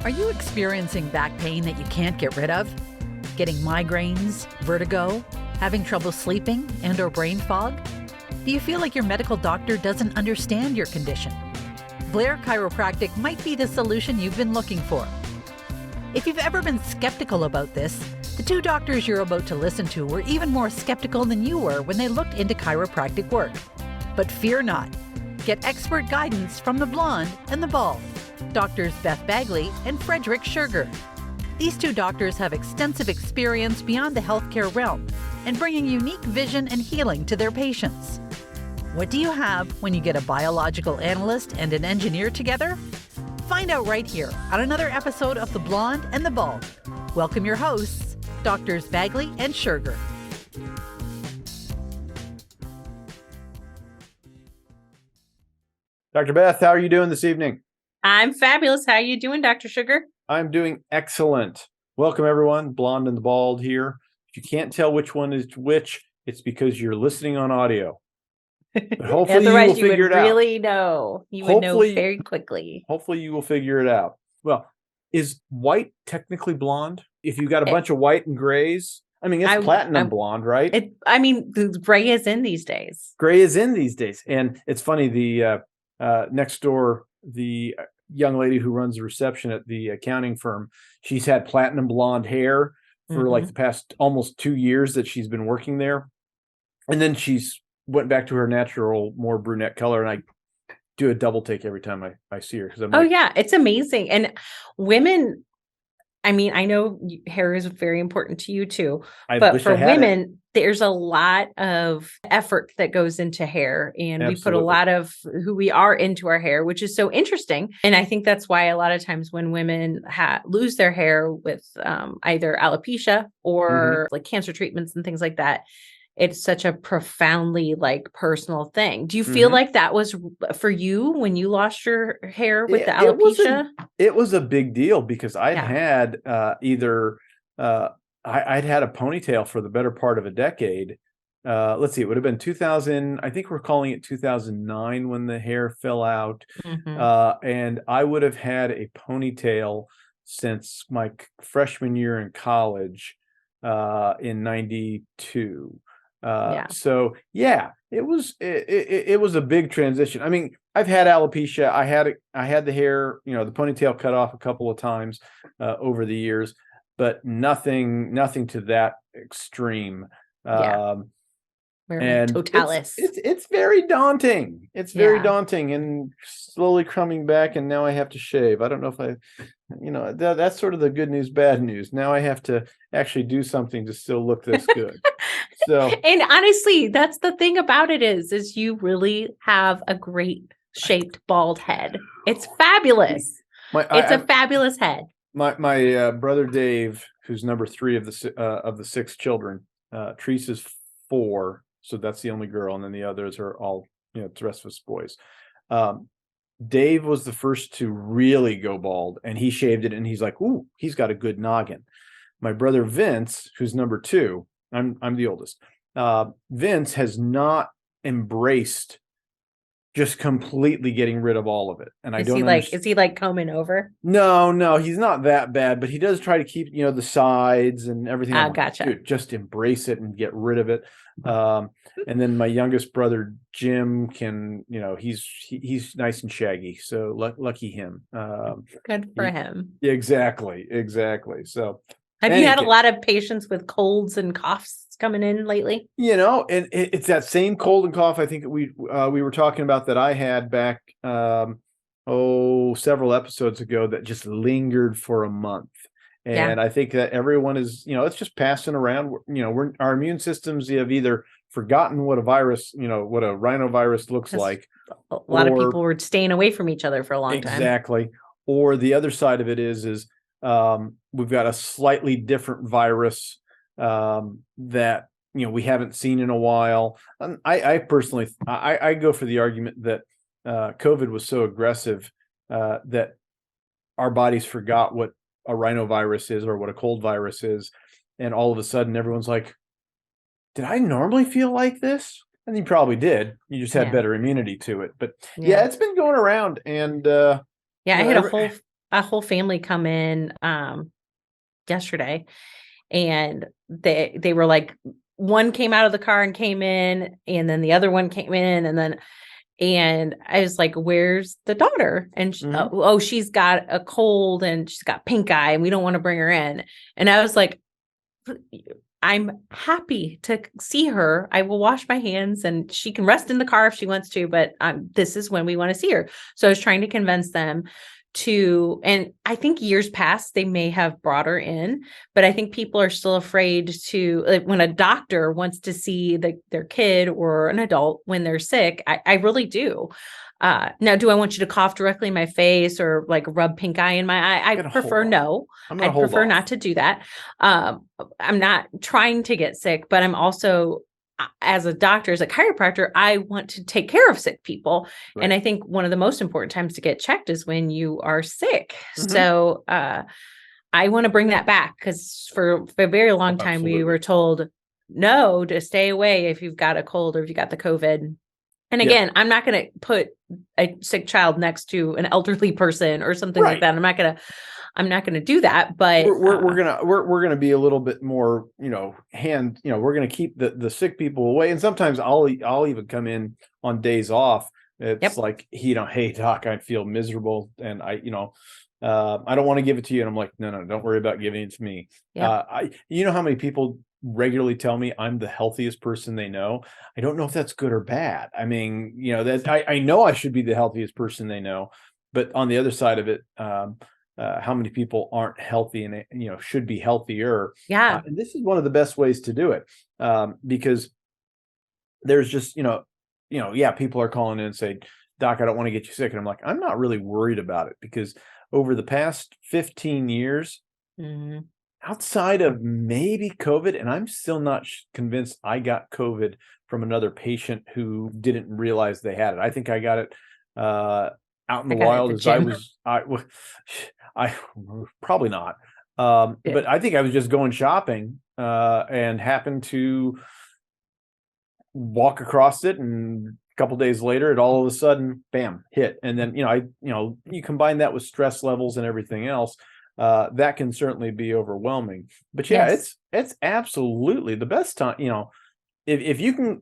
Are you experiencing back pain that you can't get rid of? Getting migraines, vertigo, having trouble sleeping, and/or brain fog? Do you feel like your medical doctor doesn't understand your condition? Blair Chiropractic might be the solution you've been looking for. If you've ever been skeptical about this, the two doctors you're about to listen to were even more skeptical than you were when they looked into chiropractic work. But fear not. Get expert guidance from the blonde and the bald, Doctors Beth Bagley and Frederick Schurger. These two doctors have extensive experience beyond the healthcare realm and bringing unique vision and healing to their patients. What do you have when you get a biological analyst and an engineer together? Find out right here on another episode of The Blonde and the Bald. Welcome your hosts, Doctors Bagley and Schurger. Dr. Beth, how are you doing this evening? I'm fabulous. How are you doing, Dr. Schurger? I'm doing excellent. Welcome, everyone. Blonde and the Bald here. If you can't tell which one is which, it's because you're listening on audio. But hopefully Otherwise, you will figure it out. Really know. You would know very quickly. Hopefully you will figure it out. Well, is white technically blonde? If you've got a bunch of white and grays, I mean, it's platinum blonde, right? The gray is in these days. Gray is in these days. And it's funny, the next door, the young lady who runs the reception at the accounting firm, she's had platinum blonde hair for like the past almost 2 years that she's been working there. And then she's went back to her natural, more brunette color. And I do a double take every time I see her. Yeah, it's amazing. And women, I mean, I know hair is very important to you too, but for women, there's a lot of effort that goes into hair, and we put a lot of who we are into our hair, which is so interesting. And I think that's why a lot of times when women lose their hair with either alopecia or like cancer treatments and things like that, it's such a profoundly like personal thing. Do you feel like that was for you when you lost your hair with the alopecia? It was a big deal because I'd had I'd had a ponytail for the better part of a decade. Let's see, it would have been 2000. I think we're calling it 2009 when the hair fell out. And I would have had a ponytail since my freshman year in college in 92. So yeah, it was a big transition. I mean, I've had alopecia. I had the hair, the ponytail cut off a couple of times over the years, but nothing to that extreme. And totalis. It's very daunting. It's very daunting, and slowly coming back. And now I have to shave. I don't know if that's sort of the good news, bad news. Now I have to actually do something to still look this good. So, and honestly, that's the thing about it is you really have a great shaped bald head. It's fabulous. It's a fabulous head. My brother Dave, who's number 3 of the 6 children, Teresa's 4. So that's the only girl, and then the others are all, the rest of us boys. Dave was the first to really go bald, and he shaved it, and he's like, "Ooh, he's got a good noggin." My brother Vince, who's number 2, I'm the oldest. Vince has not embraced just completely getting rid of all of it, and is he like combing over? No, he's not that bad, but he does try to keep the sides and everything. Gotcha. Dude, just embrace it and get rid of it. And then my youngest brother Jim can, he's nice and shaggy, so lucky him. Good for him. Exactly. So, have you had a lot of patients with colds and coughs coming in lately? And it's that same cold and cough I think that we were talking about that I had back several episodes ago that just lingered for a month. And I think that everyone is, it's just passing around. Our immune systems have either forgotten what a virus, what a rhinovirus looks like. A lot of people were staying away from each other for a long time. Exactly. Or the other side of it is we've got a slightly different virus that we haven't seen in a while. I personally I go for the argument that COVID was so aggressive that our bodies forgot what a rhinovirus is or what a cold virus is, and all of a sudden everyone's like, did I normally feel like this? And you probably did. You just had better immunity to it. But it's been going around, and I had a whole family come in yesterday, and they were like, one came out of the car and came in, and then the other one came in, and I was like, where's the daughter? And she's got a cold and she's got pink eye and we don't want to bring her in. And I was like, I'm happy to see her. I will wash my hands and she can rest in the car if she wants to, but this is when we want to see her. So I was trying to convince them to, and I think years past, they may have brought her in, but I think people are still afraid to, like, when a doctor wants to see their kid or an adult when they're sick. I really do. Now, do I want you to cough directly in my face or like rub pink eye in my eye? I prefer no. I'd prefer not to do that. I'm not trying to get sick, but I'm also, as a doctor, as a chiropractor, I want to take care of sick people. Right. And I think one of the most important times to get checked is when you are sick. Mm-hmm. So I want to bring that back, because for a very long time, we were told no, to stay away if you've got a cold or if you got the COVID. And again, I'm not going to put a sick child next to an elderly person or something like that. I'm not going to do that, but we're gonna be a little bit more, we're gonna keep the sick people away. And sometimes I'll even come in on days off. It's like, hey doc, I feel miserable and I don't want to give it to you. And I'm like, no, don't worry about giving it to me. Yep. How many people regularly tell me I'm the healthiest person they know? I don't know if that's good or bad. I mean, that I know I should be the healthiest person they know, but on the other side of it, how many people aren't healthy and should be healthier? Yeah. And this is one of the best ways to do it, because there's just people are calling in and say, doc, I don't want to get you sick. And I'm like, I'm not really worried about it, because over the past 15 years, mm-hmm. outside of maybe COVID, and I'm still not convinced I got COVID from another patient who didn't realize they had it. I think I got it out in the wild as I probably not. But I think I was just going shopping and happened to walk across it, and a couple days later, it all of a sudden, bam, hit. And then, you combine that with stress levels and everything else, that can certainly be overwhelming. But it's absolutely the best time, if you can,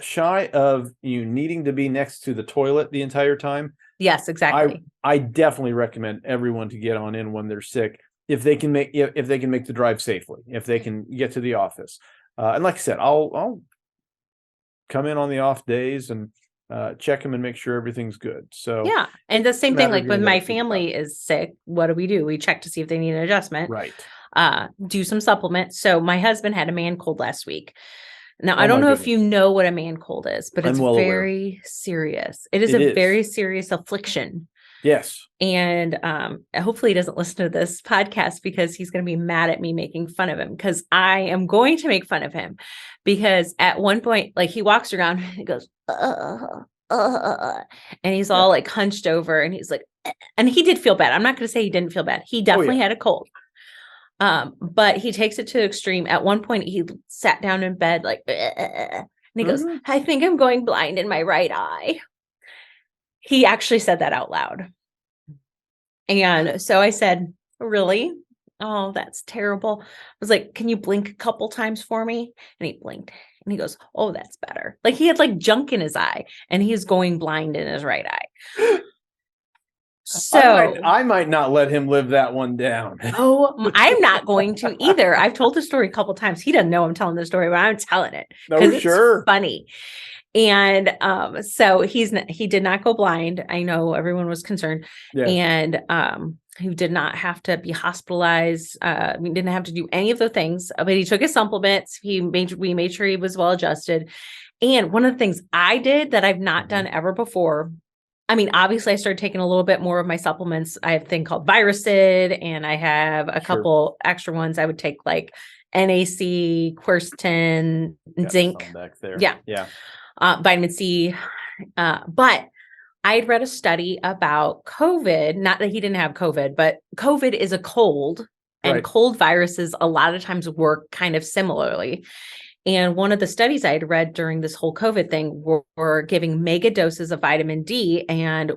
shy of you needing to be next to the toilet the entire time. Yes, exactly. I definitely recommend everyone to get on in when they're sick, if they can make the drive safely, if they can get to the office. And like I said, I'll come in on the off days and check them and make sure everything's good. So yeah, and the same thing, like when my family is sick, what do? We check to see if they need an adjustment. Right. Do some supplements. So my husband had a man cold last week. Now, I don't know if you know what a man cold is, but it's very serious. It is a very serious affliction. Yes. And hopefully he doesn't listen to this podcast, because he's going to be mad at me making fun of him, because I am going to make fun of him, because at one point, like, he walks around and he goes, and he's all like hunched over, and he's like, and he did feel bad. I'm not going to say he didn't feel bad. He definitely had a cold. But he takes it to the extreme. At one point, he sat down in bed like, and he goes, I think I'm going blind in my right eye. He actually said that out loud. And so I said, really? Oh, that's terrible. I was like, can you blink a couple times for me? And he blinked, and he goes, oh, that's better. Like, he had like junk in his eye, and he's going blind in his right eye. So I might not let him live that one down. Oh, I'm not going to either. I've told the story a couple times. He doesn't know I'm telling the story, but I'm telling it because it's funny. And so he did not go blind. I know everyone was concerned, and he did not have to be hospitalized. We didn't have to do any of the things, but he took his supplements. We made sure he was well adjusted. And one of the things I did that I've not done ever before, I mean, obviously I started taking a little bit more of my supplements. I have a thing called Virusid, and I have a couple extra ones. I would take like NAC, quercetin, zinc. Back there. Yeah. Vitamin C. But I had read a study about COVID, not that he didn't have COVID, but COVID is a cold, and cold viruses a lot of times work kind of similarly. And one of the studies I had read during this whole COVID thing were giving mega doses of vitamin D. And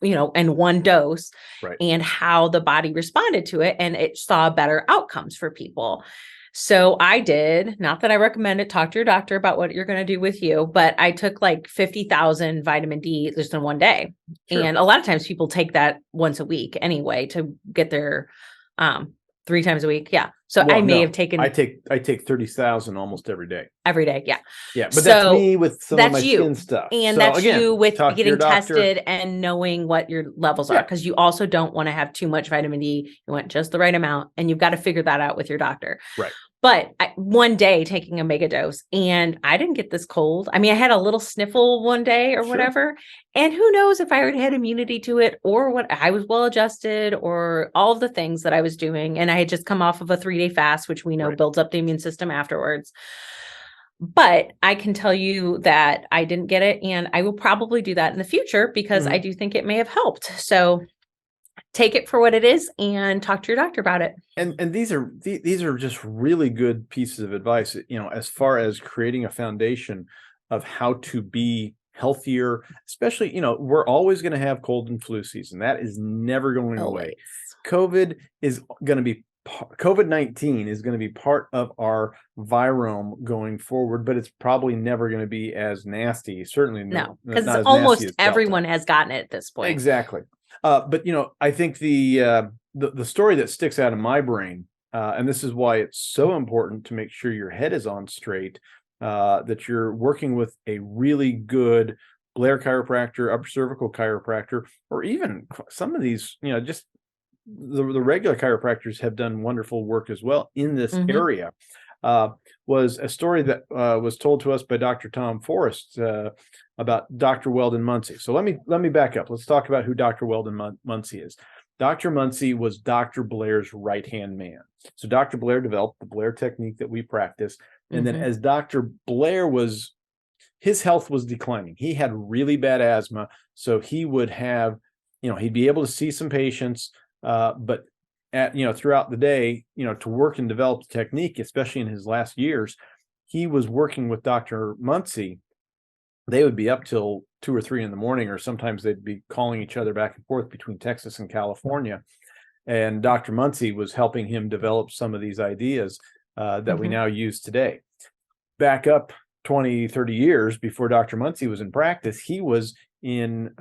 in one dose, right, and how the body responded to it. And it saw better outcomes for people. So I did, not that I recommend it, talk to your doctor about what you're going to do with you, but I took like 50,000 vitamin D just in one day. Sure. And a lot of times people take that once a week anyway to get their 3 times a week. Yeah. So I may have taken. I take 30,000 almost every day. Every day. Yeah. Yeah. But that's me with some of my skin stuff. And so that's again, you with talk to getting your doctor. tested and knowing what your levels are. Because you also don't want to have too much vitamin D. You want just the right amount. And you've got to figure that out with your doctor. Right. But one day taking a mega dose, and I didn't get this cold. I mean, I had a little sniffle one day or whatever. And who knows if I already had immunity to it, or what, I was well adjusted, or all of the things that I was doing. And I had just come off of a 3-day fast, which we know builds up the immune system afterwards. But I can tell you that I didn't get it, and I will probably do that in the future because I do think it may have helped. So take it for what it is and talk to your doctor about it. And these are just really good pieces of advice, as far as creating a foundation of how to be healthier, especially, we're always going to have cold and flu season. That is never going away. COVID-19 is going to be part of our virome going forward, but it's probably never going to be as nasty. Certainly no, because almost everyone has gotten it at this point. Exactly. But I think the story that sticks out of my brain, and this is why it's so important to make sure your head is on straight, that you're working with a really good Blair chiropractor, upper cervical chiropractor, or even some of these, just the regular chiropractors have done wonderful work as well in this area. Was a story that was told to us by Dr. Tom Forrest about Dr. Weldon Munsey. So let me back up. Let's talk about who Dr. Weldon Munsey is. Dr. Munsey was Dr. Blair's right-hand man. So Dr. Blair developed the Blair technique that we practice. And then as Dr. Blair his health was declining. He had really bad asthma. So he would have, he'd be able to see some patients, but throughout the day, to work and develop the technique, especially in his last years, he was working with Dr. Munsey. They would be up till 2 or 3 in the morning, or sometimes they'd be calling each other back and forth between Texas and California. And Dr. Munsey was helping him develop some of these ideas that we now use today. Back up 20, 30 years before Dr. Munsey was in practice, he was in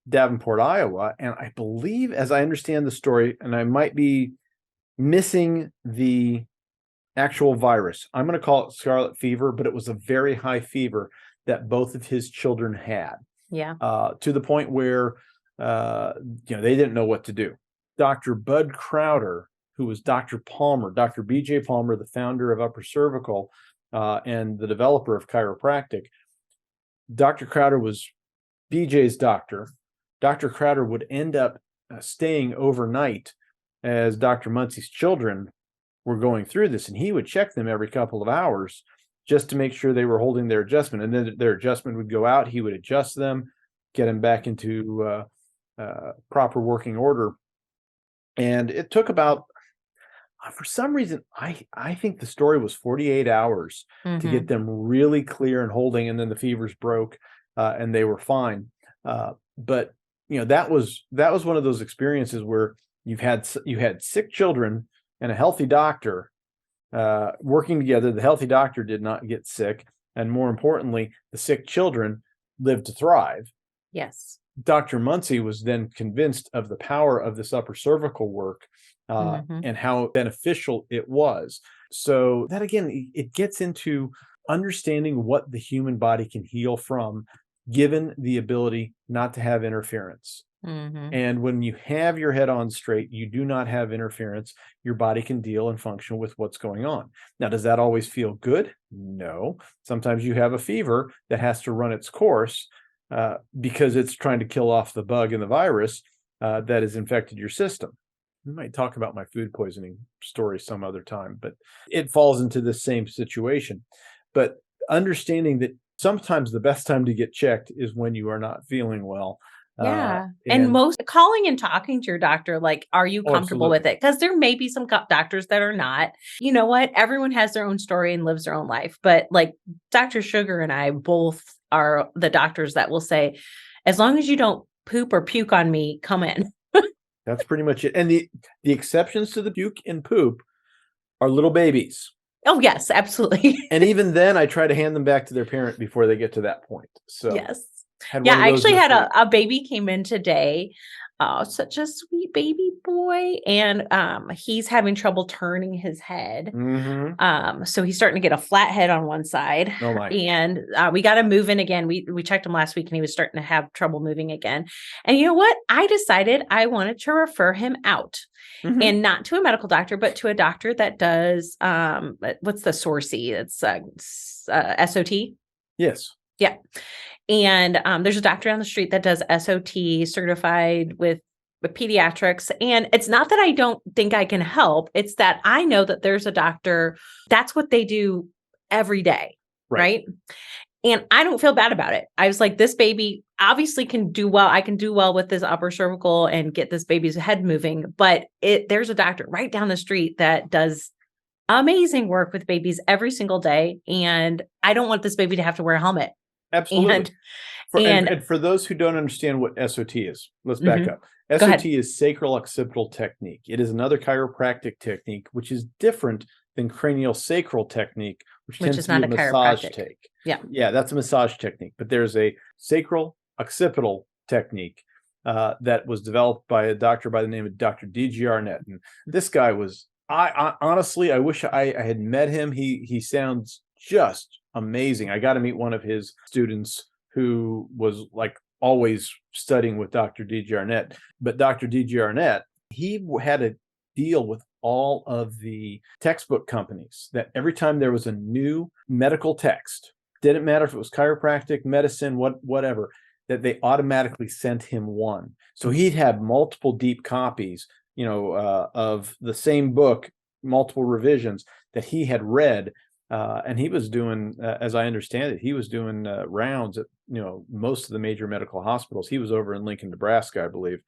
Davenport, Iowa. And I believe, as I understand the story, and I might be missing the actual virus, I'm going to call it scarlet fever, but it was a very high fever that both of his children had. Yeah. To the point where, they didn't know what to do. Dr. Bud Crowder, who was Dr. Palmer, Dr. B.J. Palmer, the founder of Upper Cervical and the developer of chiropractic, Dr. Crowder was BJ's doctor. Dr. Crowder would end up staying overnight as Dr. Munsey's children were going through this, and he would check them every couple of hours just to make sure they were holding their adjustment. And then their adjustment would go out. He would adjust them, get them back into proper working order. And it took about, for some reason, I think the story was 48 hours to get them really clear and holding, and then the fevers broke and they were fine. But that was one of those experiences where you had sick children and a healthy doctor working together. The healthy doctor did not get sick, and more importantly, the sick children lived to thrive. Yes. Dr. Munsey was then convinced of the power of this upper cervical work and how beneficial it was. So that, again, it gets into understanding what the human body can heal from, given the ability not to have interference. And when you have your head on straight, you do not have interference. Your body can deal and function with what's going on. Now, does that always feel good? No. Sometimes you have a fever that has to run its course because it's trying to kill off the bug and the virus that has infected your system. We might talk about my food poisoning story some other time, but it falls into the same situation. But understanding that sometimes the best time to get checked is when you are not feeling well. Yeah. And most calling and talking to your doctor, like, are you comfortable with it? Because there may be some doctors that are not. You know what? Everyone has their own story and lives their own life. But like Dr. Schurger and I both are the doctors that will say, as long as you don't poop or puke on me, come in. That's pretty much it. And the exceptions to the puke and poop are little babies. Oh, yes, absolutely. And even then, I try to hand them back to their parent before they get to that point. So yes. Yeah, I actually had a baby came in today. Oh, such a sweet baby boy. And he's having trouble turning his head. Mm-hmm. So he's starting to get a flat head on one side. Oh my. And we got him moving again. We checked him last week and he was starting to have trouble moving again. And you know what? I decided I wanted to refer him out. Mm-hmm. And not to a medical doctor, but to a doctor that does what's the SORCI? It's SOT. Yes. Yeah. And there's a doctor on the street that does SOT certified with pediatrics. And it's not that I don't think I can help. It's that I know that there's a doctor, that's what they do every day. Right. And I don't feel bad about it. I was like, this baby obviously can do well. I can do well with this upper cervical and get this baby's head moving. But there's a doctor right down the street that does amazing work with babies every single day. And I don't want this baby to have to wear a helmet. Absolutely. And for those who don't understand what SOT is, let's back up. SOT is sacral occipital technique. It is another chiropractic technique, which is different than cranial sacral technique, which tends to be a massage take. Yeah, that's a massage technique. But there's a sacral occipital technique that was developed by a doctor by the name of Dr. D.G. Arnett. And this guy was, I honestly, I wish I had met him. He sounds just amazing. I got to meet one of his students who was like always studying with Dr. D.G. Arnett. But Dr. D.G. Arnett, he had a deal with all of the textbook companies that every time there was a new medical text, didn't matter if it was chiropractic, medicine, whatever, that they automatically sent him one. So he'd have multiple deep copies, of the same book, multiple revisions that he had read. And he was doing, as I understand it, he was doing rounds at, most of the major medical hospitals. He was over in Lincoln, Nebraska, I believe.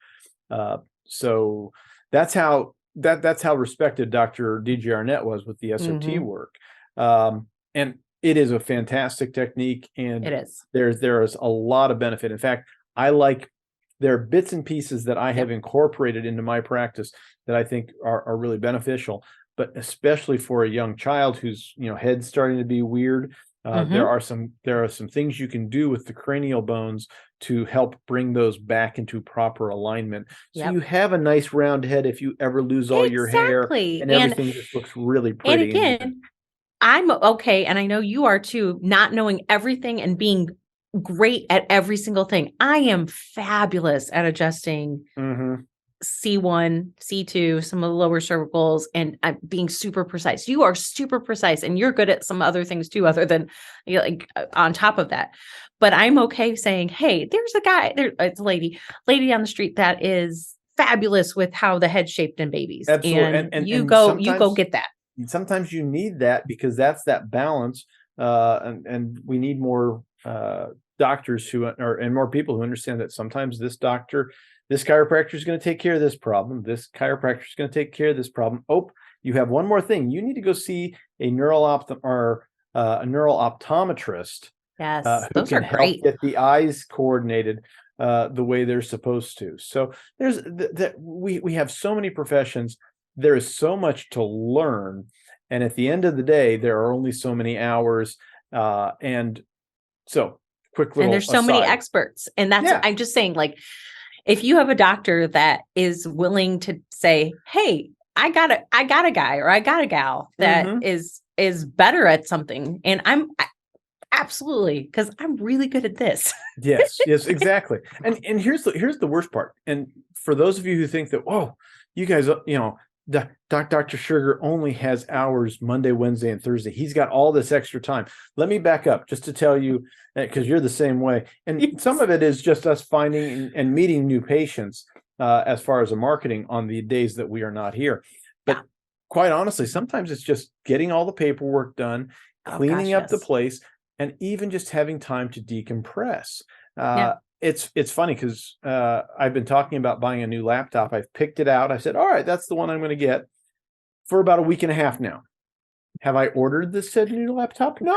So that's how respected Dr. D.G. Arnett was with the SOT work. And it is a fantastic technique, and it is. There is a lot of benefit. In fact, there are bits and pieces that I have incorporated into my practice that I think are really beneficial. But especially for a young child whose head's starting to be weird, there are some things you can do with the cranial bones to help bring those back into proper alignment. So you have a nice round head if you ever lose all your hair, and everything just looks really pretty. And again, I'm okay, and I know you are too, not knowing everything and being great at every single thing. I am fabulous at adjusting C1, C2, some of the lower cervicals, and I'm being super precise. You are super precise, and you're good at some other things too, other than on top of that. But I'm okay saying, hey, there's a guy, it's a lady on the street that is fabulous with how the head's shaped in babies. Absolutely. And you go get that. Sometimes you need that because that's that balance. And we need more doctors and more people who understand that sometimes this chiropractor is going to take care of this problem. This chiropractor is going to take care of this problem. Oh, you have one more thing. You need to go see a neural optometrist. Yes, those are great. Help get the eyes coordinated the way they're supposed to. So we have so many professions. There is so much to learn, and at the end of the day, there are only so many hours. And so, quick little. And there's so many experts, and that's I'm just saying, if you have a doctor that is willing to say, hey, I got a guy or I got a gal that is better at something, and I'm absolutely, because I'm really good at this. yes, exactly. And here's the worst part. And for those of you who think that, whoa, you guys, Dr. Schurger only has hours Monday, Wednesday, and Thursday. He's got all this extra time. Let me back up just to tell you, because you're the same way. And some of it is just us finding and meeting new patients as far as the marketing on the days that we are not here. But quite honestly, sometimes it's just getting all the paperwork done, cleaning up the place, and even just having time to decompress. It's funny because I've been talking about buying a new laptop. I've picked it out. I said, all right, that's the one I'm going to get for about a week and a half now. Have I ordered this said new laptop? No.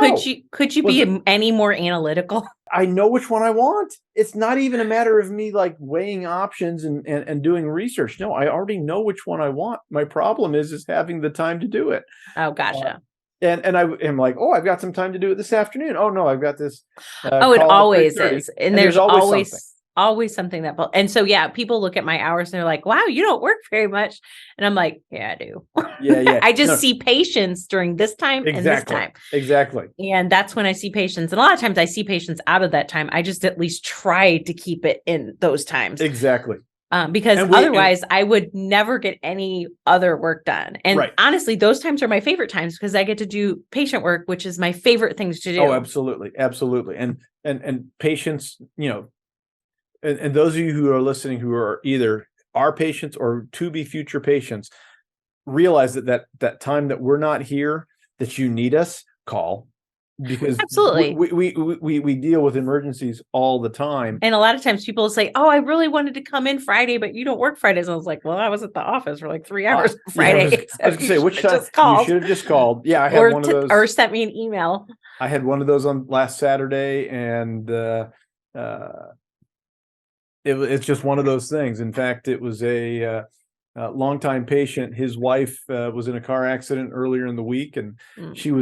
Could you be any more analytical? I know which one I want. It's not even a matter of me like weighing options and doing research. No, I already know which one I want. My problem is having the time to do it. Oh, gotcha. And I am like, oh, I've got some time to do it this afternoon. Oh no, I've got this. It always is, and there's always something that. And so yeah, people look at my hours and they're like, "Wow, you don't work very much," and I'm like, "Yeah, I do." Yeah. I just see patients during this time and this time. Exactly. And that's when I see patients, and a lot of times I see patients out of that time. I just at least try to keep it in those times. Exactly. Because otherwise I would never get any other work done. And honestly, those times are my favorite times because I get to do patient work, which is my favorite things to do. Oh, absolutely. Absolutely. And patients, and those of you who are listening, who are either our patients or to be future patients, realize that time that we're not here, that you need us, call. Because absolutely we deal with emergencies all the time, and a lot of times people will say, "Oh, I really wanted to come in Friday, but you don't work Fridays." And I was like, "Well, I was at the office for like 3 hours Friday." I was gonna say, which time you should have just called. Yeah, I had one of those, or sent me an email. I had one of those on last Saturday, and it's just one of those things. In fact, it was a longtime patient. His wife was in a car accident earlier in the week, and she'd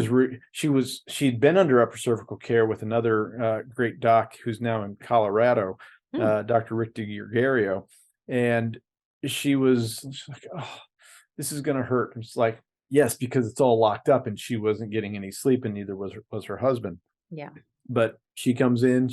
been under upper cervical care with another great doc who's now in Colorado, Dr. Rick DiGregorio, and she's like, "Oh, this is gonna hurt." And it's like, yes, because it's all locked up, and she wasn't getting any sleep, and neither was her husband. Yeah, but she comes in.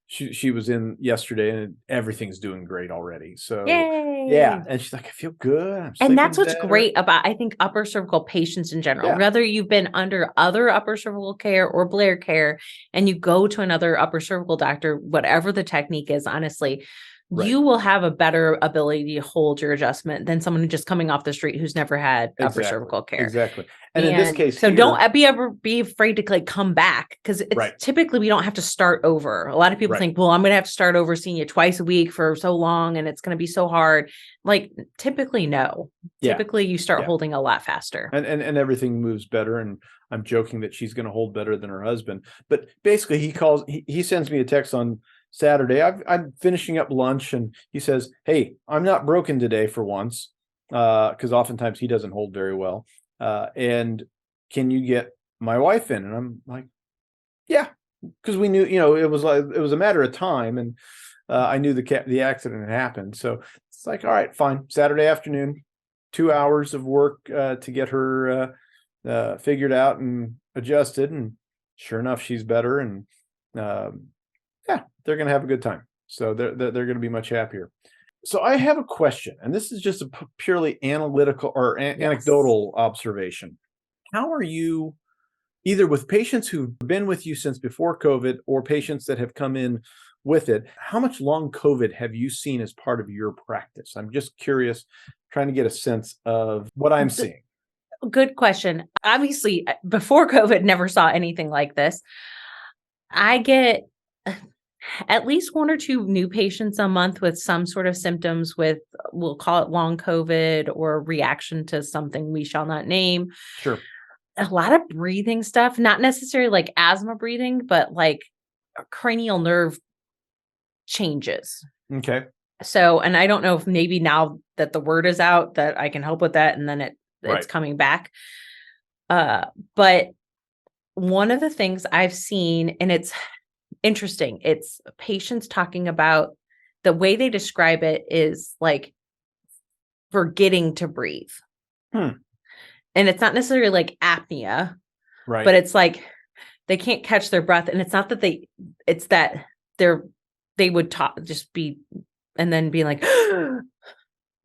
She was in yesterday, and everything's doing great already. So yay. Yeah. And she's like, I feel good. And that's what's great about, I think, upper cervical patients in general, whether you've been under other upper cervical care or Blair care, and you go to another upper cervical doctor, whatever the technique is, honestly, you will have a better ability to hold your adjustment than someone who's just coming off the street who's never had upper cervical care. Exactly. And in this case, so don't ever be afraid to like come back, because it's typically we don't have to start over. A lot of people think, well, I'm going to have to start over seeing you twice a week for so long, and it's going to be so hard. Like typically, no. Typically, you start holding a lot faster, and everything moves better. And I'm joking that she's going to hold better than her husband, but basically, he sends me a text on Saturday. I'm finishing up lunch, and he says, "Hey, I'm not broken today for once," because oftentimes he doesn't hold very well. And can you get my wife in? And I'm like, yeah, because we knew, it was a matter of time, and I knew the accident had happened. So it's like, all right, fine. Saturday afternoon, 2 hours of work to get her figured out and adjusted, and sure enough, she's better, and they're going to have a good time. So they're going to be much happier. So I have a question, and this is just a purely analytical or anecdotal observation. How are you, either with patients who've been with you since before COVID or patients that have come in with it, how much long COVID have you seen as part of your practice? I'm just curious, trying to get a sense of what I'm seeing. Good question. Obviously, before COVID, never saw anything like this. I get at least 1 or 2 new patients a month with some sort of symptoms with, we'll call it long COVID or reaction to something we shall not name. Sure. A lot of breathing stuff, not necessarily like asthma breathing, but like cranial nerve changes. Okay. So, and I don't know if maybe now that the word is out that I can help with that, and then it's coming back. But one of the things I've seen, and it's interesting, it's patients talking about, the way they describe it is like forgetting to breathe. And it's not necessarily like apnea, but it's like they can't catch their breath. And it's not that it's that they would talk, just be, and then be like,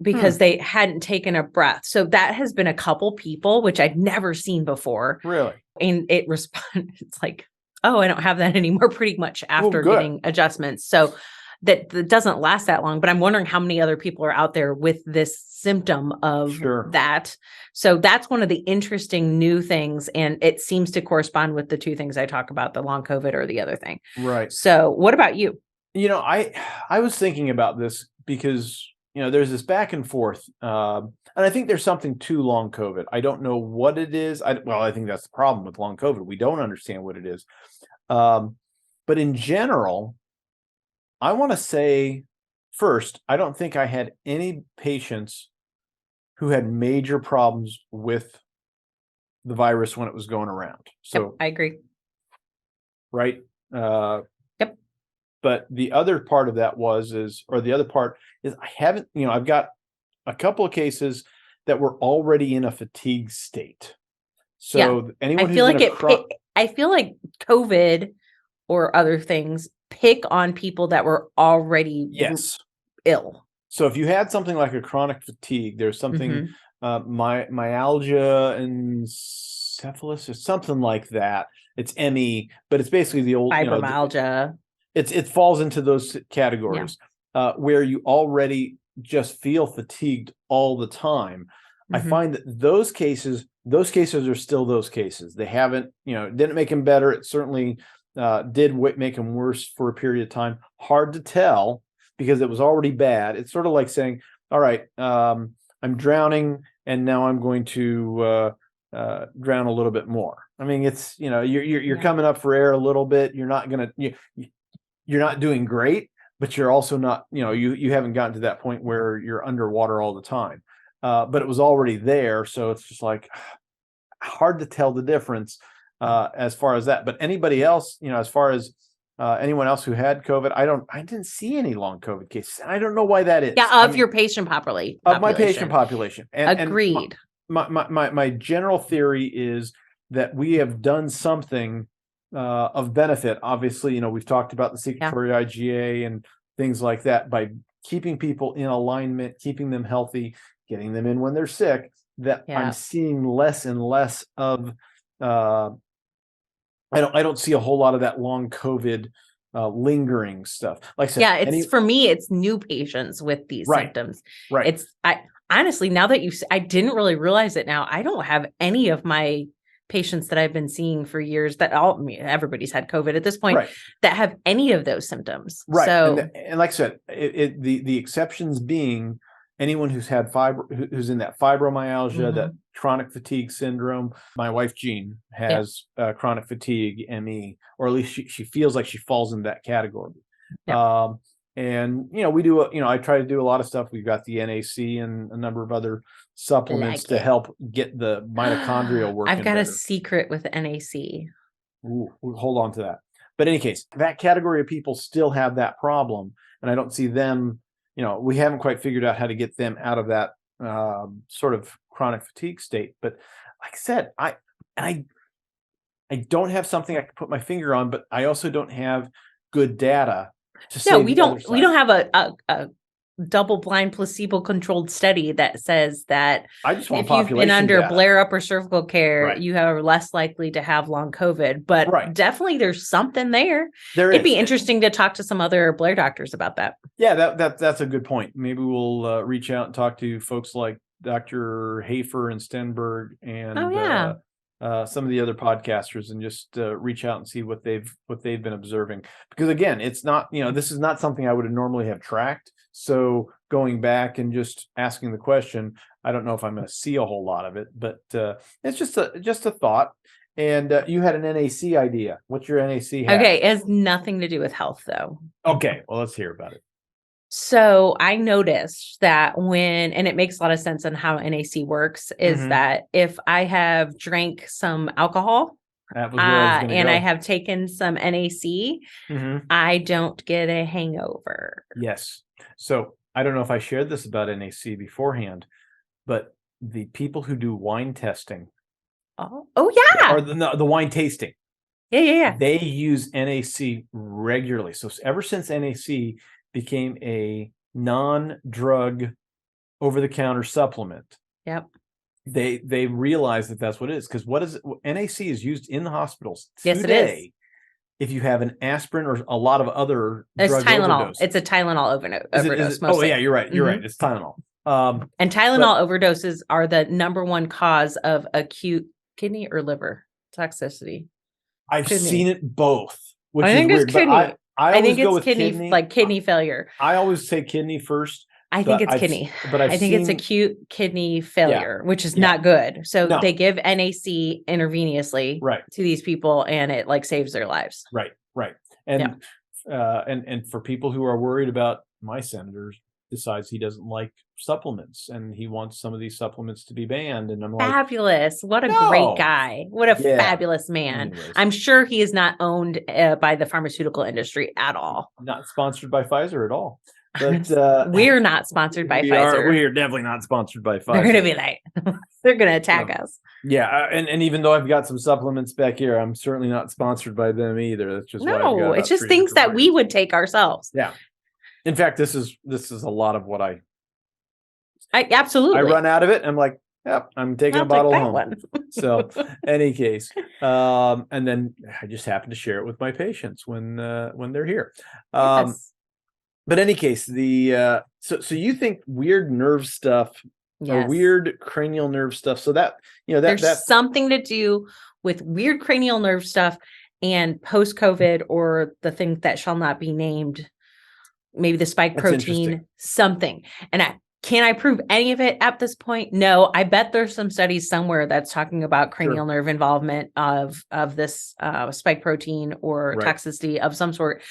because they hadn't taken a breath. So that has been a couple people, which I'd never seen before. Really? And it's like, oh, I don't have that anymore pretty much after getting adjustments. So that doesn't last that long, but I'm wondering how many other people are out there with this symptom of that. So that's one of the interesting new things. And it seems to correspond with the 2 things I talk about, the long COVID or the other thing. Right. So what about you? I was thinking about this because, there's this back and forth. And I think there's something to long COVID. I don't know what it is. I think that's the problem with long COVID. We don't understand what it is. But in general, I want to say first, I don't think I had any patients who had major problems with the virus when it was going around. So yep, I agree. Right. Yep. But the other part of that I haven't, I've got a couple of cases that were already in a fatigue state. So anyone I feel like COVID or other things pick on people that were already ill. So if you had something like a chronic fatigue, there's something myalgia and encephalus or something like that. It's ME, but it's basically the old fibromyalgia. It falls into those categories where you already just feel fatigued all the time. I find that those cases are still those cases. They haven't, didn't make them better. It certainly did make them worse for a period of time. Hard to tell because it was already bad. It's sort of like saying, all right, I'm drowning and now I'm going to drown a little bit more. I mean, it's, you're coming up for air a little bit. You're not going to, you're not doing great, but you're also not, you haven't gotten to that point where you're underwater all the time. But it was already there. So it's just like hard to tell the difference as far as that. But anybody else, as far as anyone else who had COVID, I didn't see any long COVID cases. I don't know why that is. Yeah, your patient population. Of my patient population. Agreed. And my general theory is that we have done something of benefit. Obviously, we've talked about the secretory IgA and things like that by keeping people in alignment, keeping them healthy, getting them in when they're sick, that I'm seeing less and less of I don't see a whole lot of that long COVID lingering stuff. Like I said, for me, it's new patients with these symptoms. Right. Honestly, now that I didn't really realize it now. I don't have any of my patients that I've been seeing for years everybody's had COVID at this point that have any of those symptoms. Right. So, and like I said, the exceptions being anyone who's had who's in that fibromyalgia, that chronic fatigue syndrome. My wife, Jean, has chronic fatigue, ME, or at least she feels like she falls in that category. Yeah. And, we do, I try to do a lot of stuff. We've got the NAC and a number of other supplements to help get the mitochondrial work. I've got a secret with NAC. Ooh, we'll hold on to that. But in any case, that category of people still have that problem. And I don't see them, we haven't quite figured out how to get them out of that sort of chronic fatigue state. But like I said, I don't have something I can put my finger on, but I also don't have good data. We don't have a double-blind placebo-controlled study that says that if you've been under flare-up or cervical care, you are less likely to have long COVID. But definitely, there's something there. It'd be interesting to talk to some other Blair doctors about that. Yeah, that's a good point. Maybe we'll reach out and talk to folks like Dr. Hafer and Stenberg and some of the other podcasters and just reach out and see what they've been observing. Because again, it's not, this is not something I would normally have tracked. So going back and just asking the question, I don't know if I'm going to see a whole lot of it, but it's just a thought. And you had an NAC idea. What's your NAC? Okay, it has nothing to do with health, though. Okay, well, let's hear about it. So I noticed that and it makes a lot of sense on how NAC works, is that if I have drank some alcohol I have taken some NAC, I don't get a hangover. Yes. So I don't know if I shared this about NAC beforehand, but the people who do wine testing. Oh yeah. Or the wine tasting. Yeah. They use NAC regularly. So ever since NAC became a non-drug over-the-counter supplement. Yep. They realize that that's what it is. Because NAC is used in the hospitals today. Yes, it is. If you have an aspirin or a lot of other drug Tylenol. overdose. It's a Tylenol overdose. Oh yeah, you're right. You're right. It's Tylenol. And Tylenol overdoses are the number one cause of acute kidney or liver toxicity. I've seen it both. Which I think is weird, it's kidney. I think it's kidney, like kidney failure. I always say kidney first, I think it's kidney. But I think it's acute kidney failure, which is not good. So they give NAC intravenously to these people, and it like saves their lives. Right. And and for people who are worried about, my senator decides he doesn't like supplements and he wants some of these supplements to be banned. And I'm like, fabulous. What a great guy. What a fabulous man. Anyways. I'm sure he is not owned by the pharmaceutical industry at all. Not sponsored by Pfizer at all. But we're not sponsored by Pfizer. We are definitely not sponsored by Pfizer. They're going to be like, they're going to attack us. Yeah. And even though I've got some supplements back here, I'm certainly not sponsored by them either. That's just it's just things that we would take ourselves. Yeah. In fact, this is a lot of what I absolutely. I run out of it. And I'm like, yep, I'm taking a bottle home. So any case, and then I just happen to share it with my patients when they're here. But any case, so you think weird nerve stuff or weird cranial nerve stuff? So that that's something to do with weird cranial nerve stuff and post-COVID, or the thing that shall not be named, maybe the spike protein, something. And can I prove any of it at this point? No. I bet there's some studies somewhere that's talking about cranial nerve involvement of this spike protein or toxicity of some sort.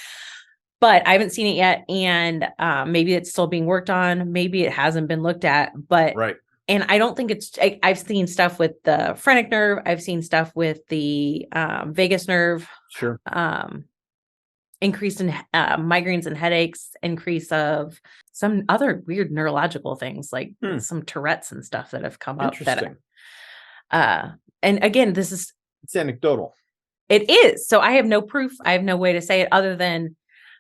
But I haven't seen it yet, and maybe it's still being worked on. Maybe it hasn't been looked at, but and I don't think it's. I've seen stuff with the phrenic nerve. I've seen stuff with the vagus nerve. Sure. Increase in migraines and headaches. Increase of some other weird neurological things like some Tourette's and stuff that have come up. That, and again, it's anecdotal. It is. So I have no proof. I have no way to say it other than,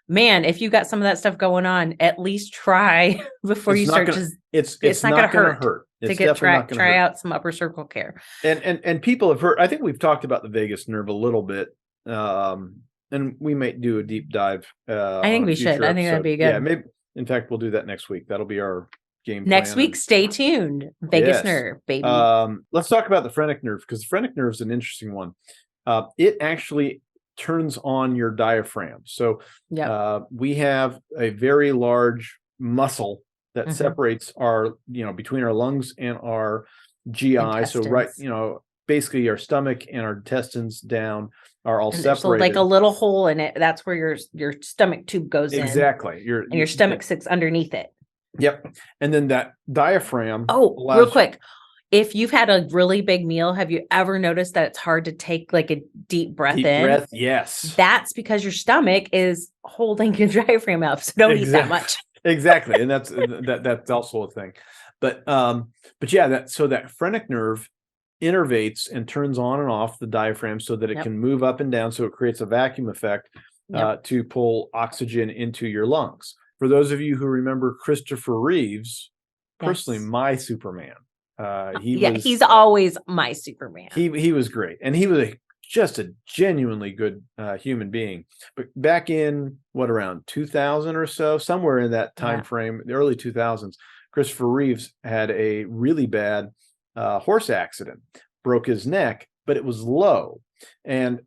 man, if you got some of that stuff going on, at least try before you start. It's not going to hurt. To get try out some upper circle care. And people have heard. I think we've talked about the vagus nerve a little bit, and we might do a deep dive. I think we should. I think that'd be good. Yeah, maybe. In fact, we'll do that next week. That'll be our game plan. Next week. Stay tuned. Vagus nerve, baby. Let's talk about the phrenic nerve, because the phrenic nerve is an interesting one. It actually turns on your diaphragm. So we have a very large muscle that separates our, between our lungs and our GI. Intestines. So basically our stomach and our intestines down are all separated. So like a little hole in it. That's where your stomach tube goes in. Exactly. Your stomach sits underneath it. Yep. And then that diaphragm. Oh, real quick. If you've had a really big meal, have you ever noticed that it's hard to take like a deep breath in? Yes. That's because your stomach is holding your diaphragm up. So don't eat that much. Exactly. And that's also a thing. But yeah, so that phrenic nerve innervates and turns on and off the diaphragm so that it can move up and down. So it creates a vacuum effect to pull oxygen into your lungs. For those of you who remember Christopher Reeves, personally, my Superman. He's always my Superman. He was great, and he was just a genuinely good human being. But back in around 2000 or so, somewhere in that time frame, the early 2000s, Christopher Reeves had a really bad horse accident, broke his neck, but it was low, and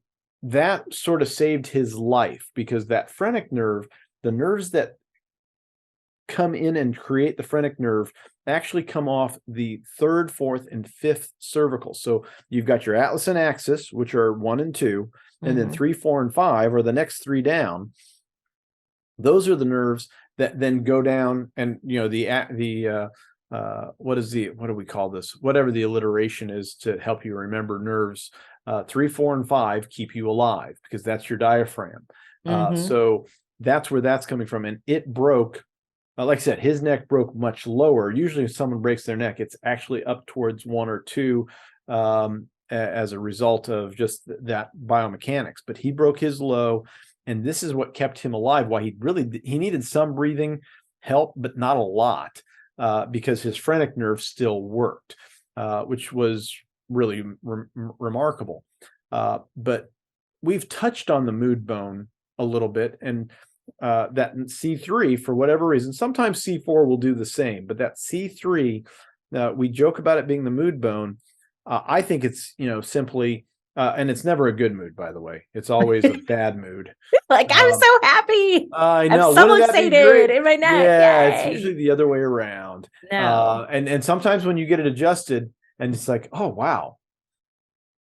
that sort of saved his life, because that phrenic nerve, the nerves that come in and create the phrenic nerve, actually come off the third, fourth, and fifth cervical. So you've got your atlas and axis, which are 1 and 2, and then 3, 4, and 5 are the next 3 down. Those are the nerves that then go down, and what do we call this? Whatever the alliteration is to help you remember nerves. 3, 4, and 5 keep you alive, because that's your diaphragm. So that's where that's coming from, and it broke. Like I said, his neck broke much lower. Usually if someone breaks their neck, it's actually up towards 1 or 2 as a result of just that biomechanics. But he broke his low, and this is what kept him alive. Why he needed some breathing help, but not a lot, because his phrenic nerve still worked, which was really remarkable. But we've touched on the mood bone a little bit, and that C3, for whatever reason, sometimes C4 will do the same, but that C3, we joke about it being the mood bone. I think it's simply And it's never a good mood, by the way. It's always a bad mood. Like, I'm so happy. I know. I'm so excited in my neck. Yeah, Yay. it's usually the other way around. No. And sometimes when you get it adjusted and it's like, oh, wow,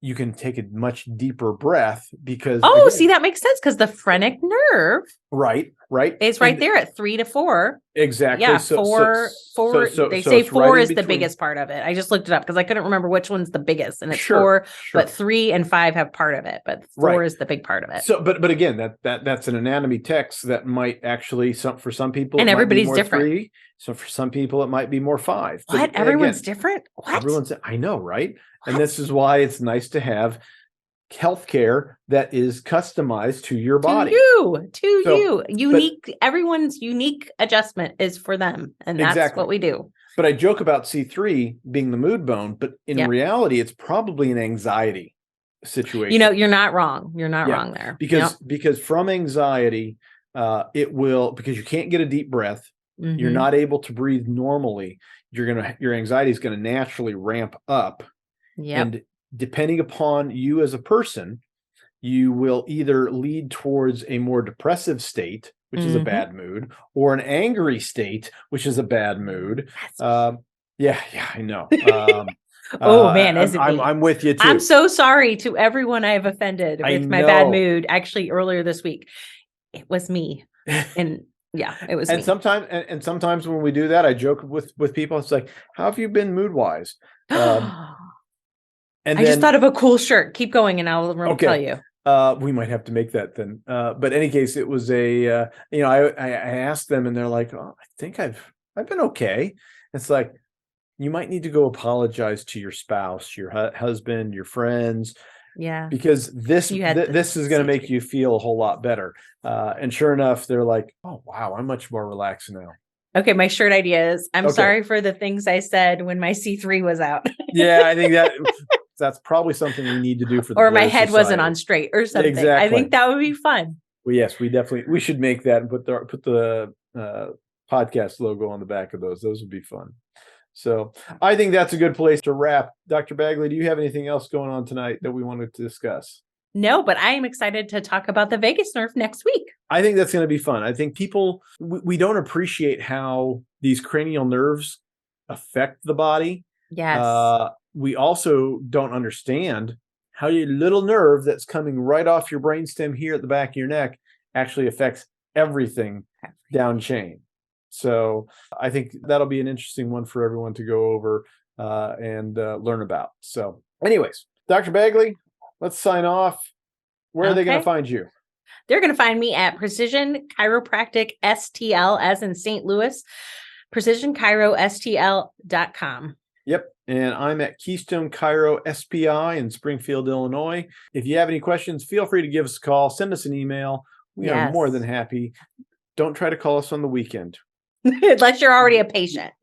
you can take a much deeper breath because. Oh, again, see, that makes sense because the phrenic nerve. Right. It's right there at 3 to 4. Exactly. Yeah, four. They say 4 is the biggest part of it. I just looked it up because I couldn't remember which one's the biggest, and it's 4. But 3 and 5 have part of it, but 4 is the big part of it. So, but again, that's an anatomy text that might actually for some people, and everybody's different. 3. So for some people, it might be more 5. What? Everyone's different. What? I know, right? What? And this is why it's nice to have healthcare that is customized to your body, unique. Everyone's unique adjustment is for them, and that's what we do. But I joke about C3 being the mood bone, but in reality, it's probably an anxiety situation. You're not wrong. You're not wrong there because from anxiety, it will, because you can't get a deep breath. Mm-hmm. You're not able to breathe normally. Your anxiety is going to naturally ramp up. Yeah. And depending upon you as a person, you will either lead towards a more depressive state, which is a bad mood, or an angry state, which is a bad mood. I know. Oh man, isn't I'm with you too. I'm so sorry to everyone I have offended with my bad mood. Actually, earlier this week, it was me, and it was. And me. sometimes when we do that, I joke with people. It's like, how have you been mood wise? And I just thought of a cool shirt. Keep going, and I'll tell you. We might have to make that then. But in any case, it was I asked them, and they're like, "Oh, I think I've been okay." It's like, you might need to go apologize to your spouse, your husband, your friends. Yeah. Because this is going to make you feel a whole lot better. And sure enough, they're like, "Oh wow, I'm much more relaxed now." Okay, my shirt idea is, I'm sorry for the things I said when my C3 was out. Yeah, I think that's probably something we need to do for the or my head wasn't on straight or something. Exactly. I think that would be fun. Well, yes, we should make that and put the podcast logo on the back of those. Those would be fun. So I think that's a good place to wrap. Dr. Bagley, do you have anything else going on tonight that we wanted to discuss? No, but I am excited to talk about the vagus nerve next week. I think that's going to be fun. I think people, we don't appreciate how these cranial nerves affect the body. Yes. We also don't understand how your little nerve that's coming right off your brainstem here at the back of your neck actually affects everything down chain. So I think that'll be an interesting one for everyone to go over and learn about. So anyways, Dr. Bagley, let's sign off. Where are they going to find you? They're going to find me at Precision Chiropractic STL, as in St. Louis, precisionchirostl.com. Yep. And I'm at Keystone Chiro SPI in Springfield, Illinois. If you have any questions, feel free to give us a call. Send us an email. We are more than happy. Don't try to call us on the weekend. Unless you're already a patient.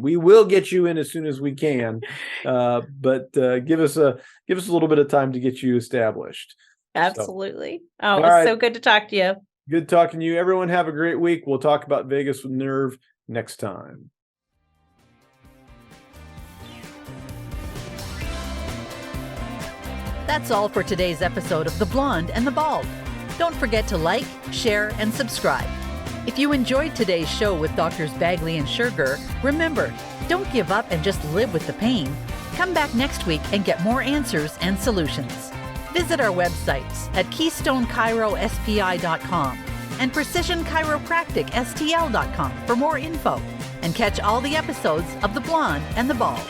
We will get you in as soon as we can. But give us a little bit of time to get you established. Absolutely. So. It's so good to talk to you. Good talking to you. Everyone have a great week. We'll talk about vagus nerve next time. That's all for today's episode of The Blonde and the Bald. Don't forget to like, share, and subscribe. If you enjoyed today's show with Drs. Bagley and Schurger, remember, don't give up and just live with the pain. Come back next week and get more answers and solutions. Visit our websites at KeystoneChiroSPI.com and PrecisionChiropracticSTL.com for more info, and catch all the episodes of The Blonde and the Bald.